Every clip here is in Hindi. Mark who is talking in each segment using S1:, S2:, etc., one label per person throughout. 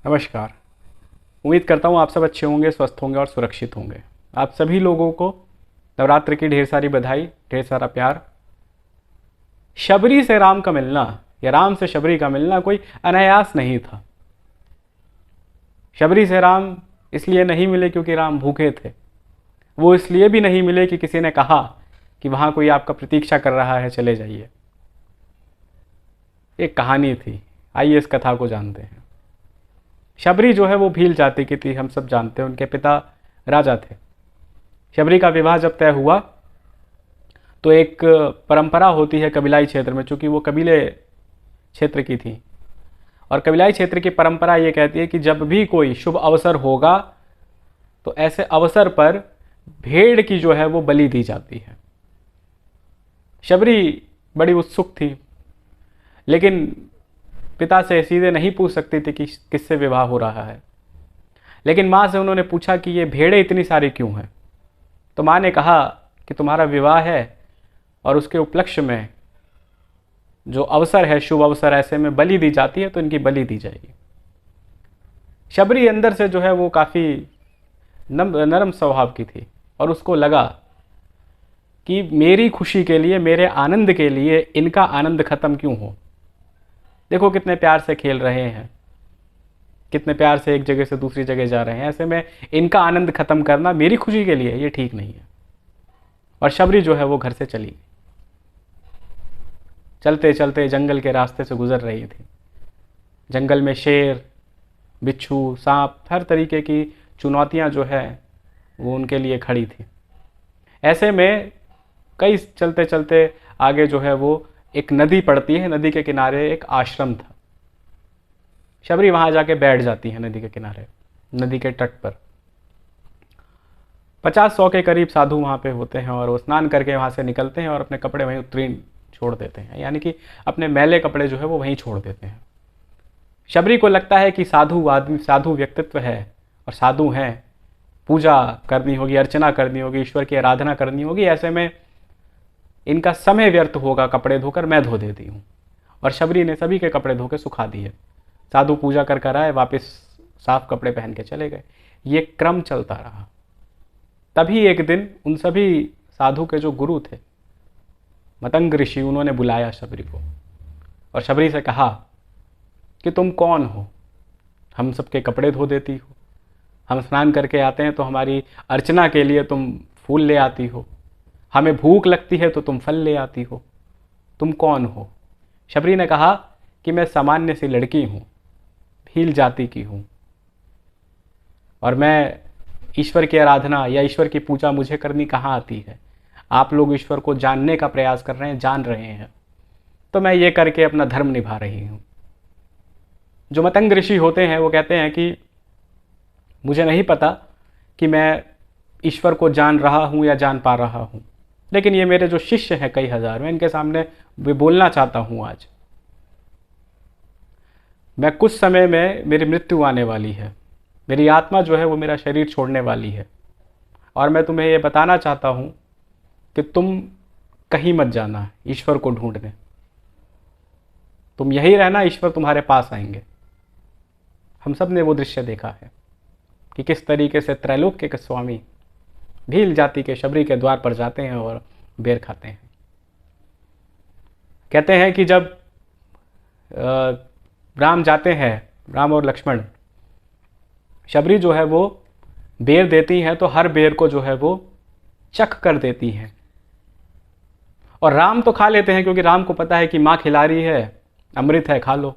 S1: नमस्कार। उम्मीद करता हूँ आप सब अच्छे होंगे, स्वस्थ होंगे और सुरक्षित होंगे। आप सभी लोगों को नवरात्र की ढेर सारी बधाई, ढेर सारा प्यार। शबरी से राम का मिलना या राम से शबरी का मिलना कोई अनायास नहीं था। शबरी से राम इसलिए नहीं मिले क्योंकि राम भूखे थे। वो इसलिए भी नहीं मिले कि किसी ने कहा कि वहाँ कोई आपका प्रतीक्षा कर रहा है, चले जाइए। एक कहानी थी, आइए इस कथा को जानते हैं। शबरी जो है वो भील जाति की थी, हम सब जानते हैं। उनके पिता राजा थे। शबरी का विवाह जब तय हुआ तो एक परंपरा होती है कबीलाई क्षेत्र में, चूंकि वो कबीले क्षेत्र की थी, और कबीलाई क्षेत्र की परंपरा ये कहती है कि जब भी कोई शुभ अवसर होगा तो ऐसे अवसर पर भेड़ की जो है वो बलि दी जाती है। शबरी बड़ी उत्सुक थी, लेकिन पिता से सीधे नहीं पूछ सकती थी कि किससे विवाह हो रहा है। लेकिन माँ से उन्होंने पूछा कि ये भेड़ें इतनी सारी क्यों हैं। तो माँ ने कहा कि तुम्हारा विवाह है और उसके उपलक्ष्य में जो अवसर है, शुभ अवसर, ऐसे में बलि दी जाती है, तो इनकी बलि दी जाएगी। शबरी अंदर से जो है वो काफ़ी नरम स्वभाव की थी और उसको लगा कि मेरी खुशी के लिए, मेरे आनंद के लिए इनका आनंद खत्म क्यों हो। देखो कितने प्यार से खेल रहे हैं, कितने प्यार से एक जगह से दूसरी जगह जा रहे हैं, ऐसे में इनका आनंद खत्म करना मेरी खुशी के लिए ये ठीक नहीं है। और शबरी जो है वो घर से चली। चलते चलते जंगल के रास्ते से गुजर रही थी। जंगल में शेर, बिच्छू, सांप, हर तरीके की चुनौतियां जो है वो उनके लिए खड़ी थी। ऐसे में कई चलते चलते आगे जो है वो एक नदी पड़ती है। नदी के किनारे एक आश्रम था। शबरी वहां जाके बैठ जाती है नदी के किनारे, नदी के तट पर। 50-100 के करीब साधु वहां पे होते हैं और वो स्नान करके वहां से निकलते हैं और अपने कपड़े वहीं उत्तीर्ण छोड़ देते हैं, यानी कि अपने मैले कपड़े जो है वो वहीं छोड़ देते हैं। शबरी को लगता है कि साधु आदमी, साधु व्यक्तित्व है और साधु हैं, पूजा करनी होगी, अर्चना करनी होगी, ईश्वर की आराधना करनी होगी, ऐसे में इनका समय व्यर्थ होगा कपड़े धोकर, मैं धो देती हूँ। और शबरी ने सभी के कपड़े धो के सुखा दिए। साधु पूजा कर कर आए, वापस साफ कपड़े पहन के चले गए। ये क्रम चलता रहा। तभी एक दिन उन सभी साधु के जो गुरु थे, मतंग ऋषि, उन्होंने बुलाया शबरी को और शबरी से कहा कि तुम कौन हो, हम सबके कपड़े धो देती हो, हम स्नान करके आते हैं तो हमारी अर्चना के लिए तुम फूल ले आती हो, हमें भूख लगती है तो तुम फल ले आती हो, तुम कौन हो। शबरी ने कहा कि मैं सामान्य सी लड़की हूँ, भील जाति की हूँ, और मैं ईश्वर की आराधना या ईश्वर की पूजा मुझे करनी कहाँ आती है। आप लोग ईश्वर को जानने का प्रयास कर रहे हैं, जान रहे हैं, तो मैं ये करके अपना धर्म निभा रही हूँ। जो मतंग ऋषि होते हैं वो कहते हैं कि मुझे नहीं पता कि मैं ईश्वर को जान रहा हूँ या जान पा रहा हूँ, लेकिन ये मेरे जो शिष्य हैं कई हजार, मैं इनके सामने भी बोलना चाहता हूँ आज। मैं कुछ समय में मेरी मृत्यु आने वाली है, मेरी आत्मा जो है वो मेरा शरीर छोड़ने वाली है, और मैं तुम्हें ये बताना चाहता हूँ कि तुम कहीं मत जाना ईश्वर को ढूंढने, तुम यही रहना, ईश्वर तुम्हारे पास आएंगे। हम सब ने वो दृश्य देखा है कि किस तरीके से त्रैलोक्य के स्वामी भील जाति के शबरी के द्वार पर जाते हैं और बेर खाते हैं। कहते हैं कि जब राम जाते हैं, राम और लक्ष्मण, शबरी जो है वो बेर देती हैं तो हर बेर को जो है वो चख कर देती हैं, और राम तो खा लेते हैं क्योंकि राम को पता है कि माँ खिला रही है, अमृत है, खा लो।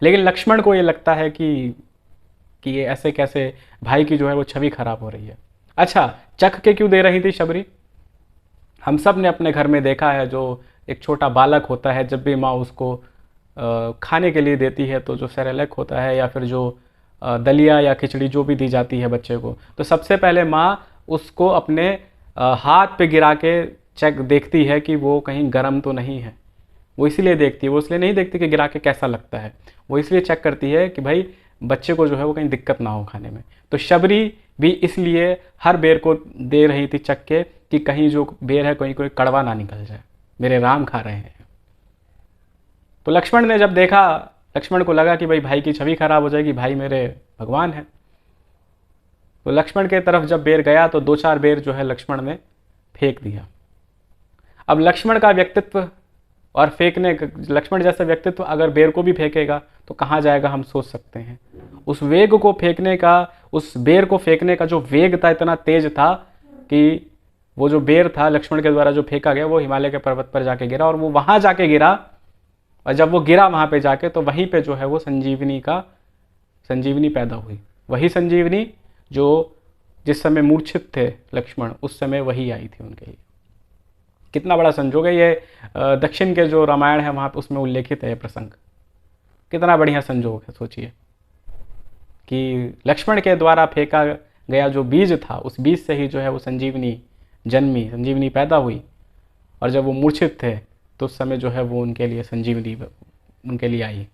S1: लेकिन लक्ष्मण को ये लगता है कि ये ऐसे कैसे, भाई की जो है वो छवि खराब हो रही है। अच्छा, चख के क्यों दे रही थी शबरी? हम सब ने अपने घर में देखा है, जो एक छोटा बालक होता है, जब भी माँ उसको खाने के लिए देती है तो जो सेरेलैक होता है या फिर जो दलिया या खिचड़ी जो भी दी जाती है बच्चे को, तो सबसे पहले माँ उसको अपने हाथ पे गिरा के चेक देखती है कि वो कहीं गर्म तो नहीं है। वो इसलिए देखती है, वो इसलिए नहीं देखती कि गिरा के कैसा लगता है, वो इसलिए चेक करती है कि भाई बच्चे को जो है वो कहीं दिक्कत ना हो खाने में। तो शबरी भी इसलिए हर बेर को दे रही थी चख के कि कहीं जो बेर है कहीं कोई कड़वा ना निकल जाए, मेरे राम खा रहे हैं। तो लक्ष्मण ने जब देखा लक्ष्मण को लगा कि भाई भाई की छवि खराब हो जाएगी, भाई मेरे भगवान है। तो लक्ष्मण के तरफ जब बेर गया तो 2-4 बेर जो है लक्ष्मण ने फेंक दिया। अब लक्ष्मण का व्यक्तित्व और लक्ष्मण जैसा व्यक्तित्व अगर बेर को भी फेंकेगा तो कहाँ जाएगा, हम सोच सकते हैं। उस वेग को फेंकने का, उस बेर को फेंकने का जो वेग था इतना तेज था कि वो जो बेर था लक्ष्मण के द्वारा जो फेंका गया वो हिमालय के पर्वत पर जाके गिरा, और वो वहां जाके गिरा, और जब वो गिरा वहां पे जाके तो वहीं पे जो है वो संजीवनी पैदा हुई। वही संजीवनी जो जिस समय मूर्छित थे लक्ष्मण, उस समय वही आई थी उनके लिए। कितना बड़ा संजोग है ये। दक्षिण के जो रामायण है वहाँ पे उसमें उल्लेखित है ये प्रसंग। कितना बढ़िया संजोग है, सोचिए कि लक्ष्मण के द्वारा फेंका गया जो बीज था, उस बीज से ही जो है वो संजीवनी जन्मी, संजीवनी पैदा हुई, और जब वो मूर्छित थे तो उस समय जो है वो उनके लिए संजीवनी उनके लिए आई।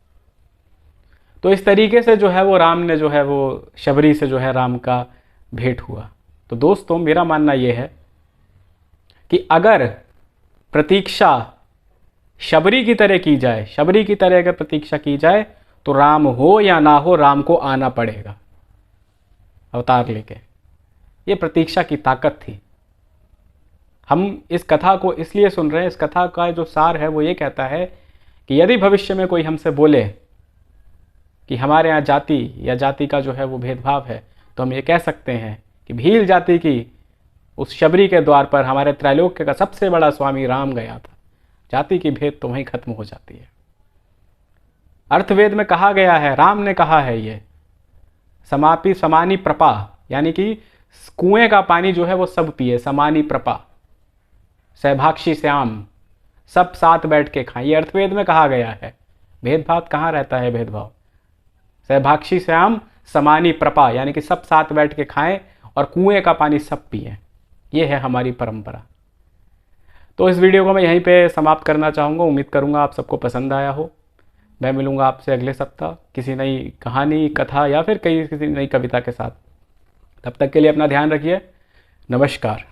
S1: तो इस तरीके से जो है वो राम ने जो है वो शबरी से जो है राम का भेंट हुआ। तो दोस्तों मेरा मानना ये है कि अगर प्रतीक्षा शबरी की तरह की जाए, शबरी की तरह अगर प्रतीक्षा की जाए तो राम हो या ना हो, राम को आना पड़ेगा अवतार लेके। ये प्रतीक्षा की ताकत थी। हम इस कथा को इसलिए सुन रहे हैं, इस कथा का जो सार है वो ये कहता है कि यदि भविष्य में कोई हमसे बोले कि हमारे यहाँ जाति या जाति का जो है वो भेदभाव है, तो हम ये कह सकते हैं कि भील जाति की उस शबरी के द्वार पर हमारे त्रैलोक्य का सबसे बड़ा स्वामी राम गया था। जाति की भेद तो वहीं खत्म हो जाती है। अर्थवेद में कहा गया है, राम ने कहा है ये समापी समानी प्रपा, यानी कि कुएं का पानी जो है वो सब पिए, समानी प्रपा, सहभाक्षी श्याम, सब साथ बैठ के खाएं, ये अर्थवेद में कहा गया है। भेदभाव कहाँ रहता है, भेदभाव। सहभाक्षी श्याम समानी प्रपा, यानी कि सब साथ बैठ के खाएं और कुएं का पानी सब पिए। ये है हमारी परंपरा। तो इस वीडियो को मैं यहीं पे समाप्त करना चाहूँगा। उम्मीद करूँगा आप सबको पसंद आया हो। मैं मिलूँगा आपसे अगले सप्ताह किसी नई कहानी, कथा या फिर किसी नई कविता के साथ। तब तक के लिए अपना ध्यान रखिए। नमस्कार।